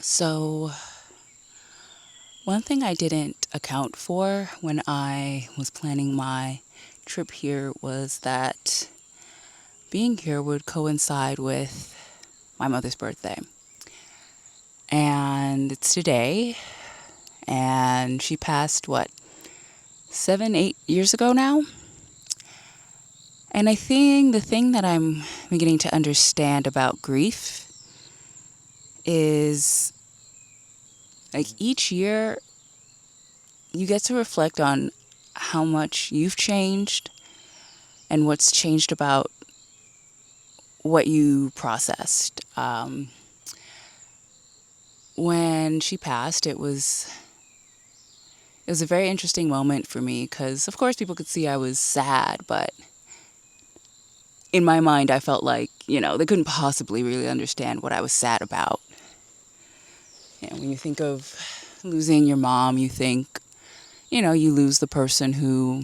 So, one thing I didn't account for when I was planning my trip here was that being here would coincide with my mother's birthday. And it's today, and she passed, what, 7, 8 years ago now? And I think the thing that I'm beginning to understand about grief is like each year you get to reflect on how much you've changed and what's changed about what you processed. When she passed, it was a very interesting moment for me because, of course, people could see I was sad, but in my mind, I felt like they couldn't possibly really understand what I was sad about. When you think of losing your mom, you think you lose the person who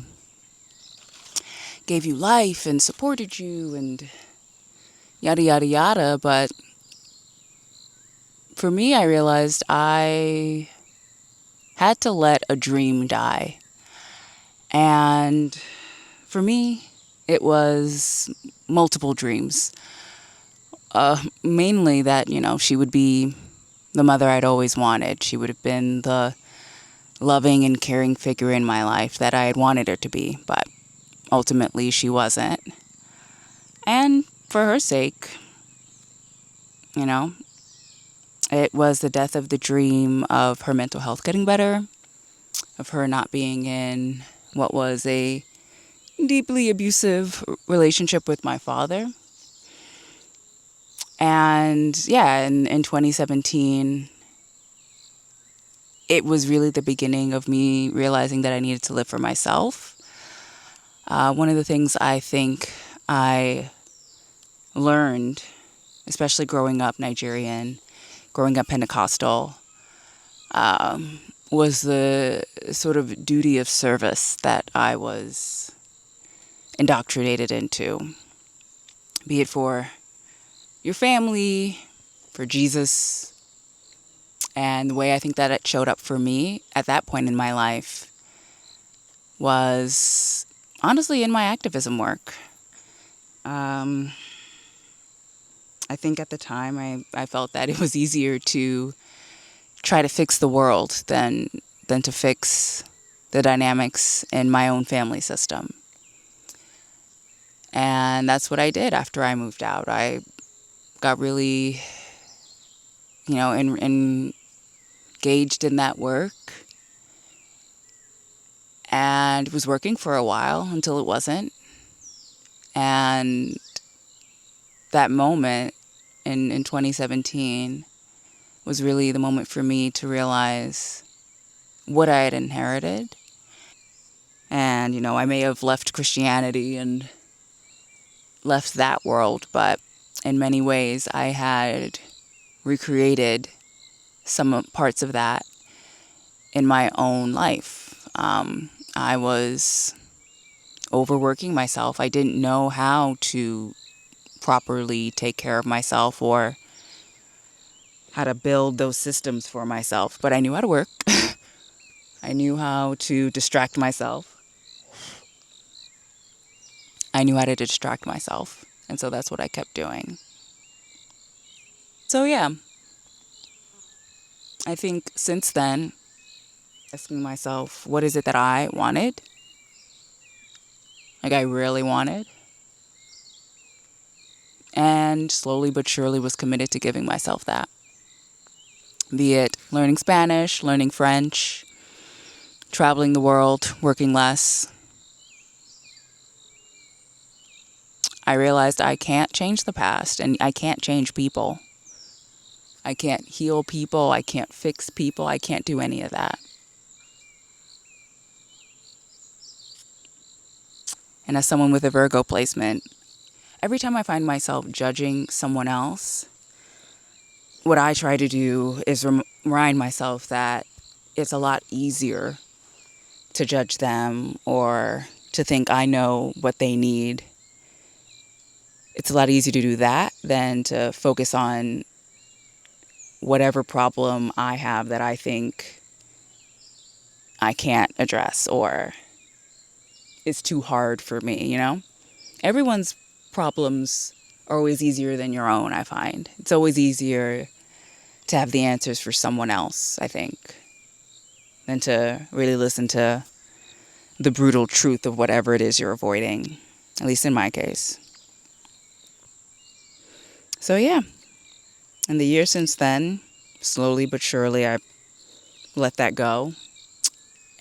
gave you life and supported you and yada yada yada. But for me, I realized I had to let a dream die. And for me, it was multiple dreams. Mainly that, she would be the mother I'd always wanted. She would have been the loving and caring figure in my life that I had wanted her to be. But ultimately, she wasn't. And for her sake, you know, it was the death of the dream of her mental health getting better, of her not being in what was a deeply abusive relationship with my father. And yeah, in 2017, it was really the beginning of me realizing that I needed to live for myself. One of the things I think I learned, especially growing up Nigerian, growing up Pentecostal, was the sort of duty of service that I was indoctrinated into, be it for your family, for Jesus. And the way I think that it showed up for me at that point in my life was honestly in my activism work. Um, I think at the time I felt that it was easier to try to fix the world than to fix the dynamics in my own family system. And that's what I did after I moved out. I got really, engaged in that work and was working for a while until it wasn't. And that moment in 2017 was really the moment for me to realize what I had inherited. And, I may have left Christianity and left that world, but in many ways I had recreated some parts of that in my own life. I was overworking myself. I didn't know how to properly take care of myself or how to build those systems for myself, but I knew how to work. I knew how to distract myself. I knew how to distract myself. And so that's what I kept doing. So, yeah, I think since then, asking myself, what is it that I wanted? Like, I really wanted. And slowly but surely was committed to giving myself that. Be it learning Spanish, learning French, traveling the world, working less. I realized I can't change the past and I can't change people. I can't heal people. I can't fix people. I can't do any of that. And as someone with a Virgo placement, every time I find myself judging someone else, what I try to do is remind myself that it's a lot easier to judge them or to think I know what they need. It's a lot easier to do that than to focus on whatever problem I have that I think I can't address or is too hard for me, you know? Everyone's problems are always easier than your own, I find. It's always easier to have the answers for someone else, I think, than to really listen to the brutal truth of whatever it is you're avoiding, at least in my case. So, yeah, in the years since then, slowly but surely, I let that go.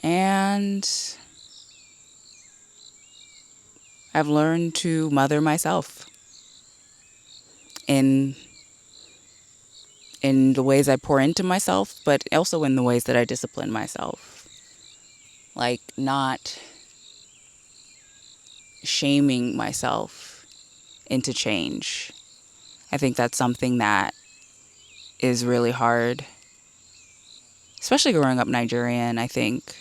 And I've learned to mother myself in the ways I pour into myself, but also in the ways that I discipline myself. Like not shaming myself into change. I think that's something that is really hard, especially growing up Nigerian. I think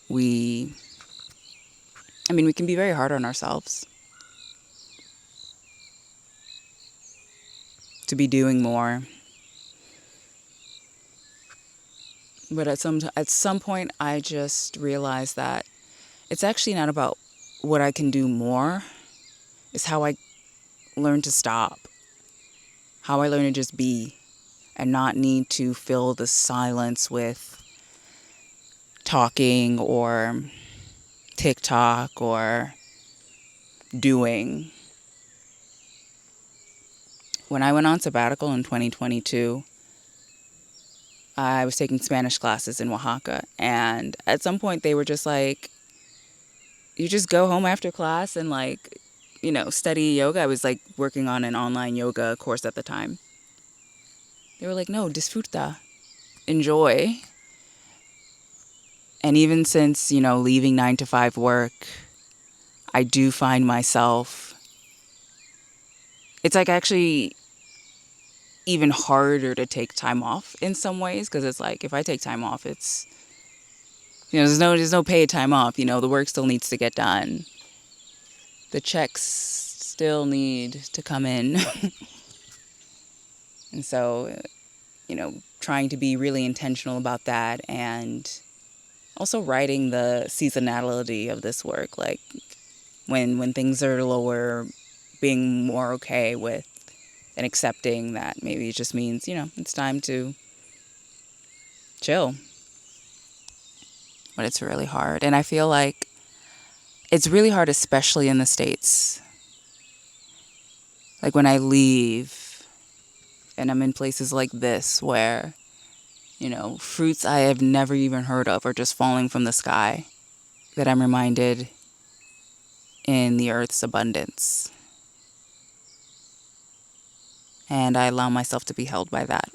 we can be very hard on ourselves to be doing more. But at some point, I just realized that it's actually not about what I can do more. It's how I learn to stop, how I learn to just be and not need to fill the silence with talking or TikTok or doing. When I went on sabbatical in 2022, I was taking Spanish classes in Oaxaca, and at some point they were just like, you just go home after class and study yoga. I was like working on an online yoga course at the time. They were like, no, disfruta, enjoy. And even since, leaving 9 to 5 work, I do find myself, it's like actually even harder to take time off in some ways, because it's like if I take time off, it's, there's no paid time off. The work still needs to get done. The checks still need to come in. And so, trying to be really intentional about that, and also writing the seasonality of this work, like when things are lower, being more okay with and accepting that maybe it just means, it's time to chill. But it's really hard. And I feel like it's really hard, especially in the States. Like when I leave and I'm in places like this where, fruits I have never even heard of are just falling from the sky, that I'm reminded in the earth's abundance. And I allow myself to be held by that.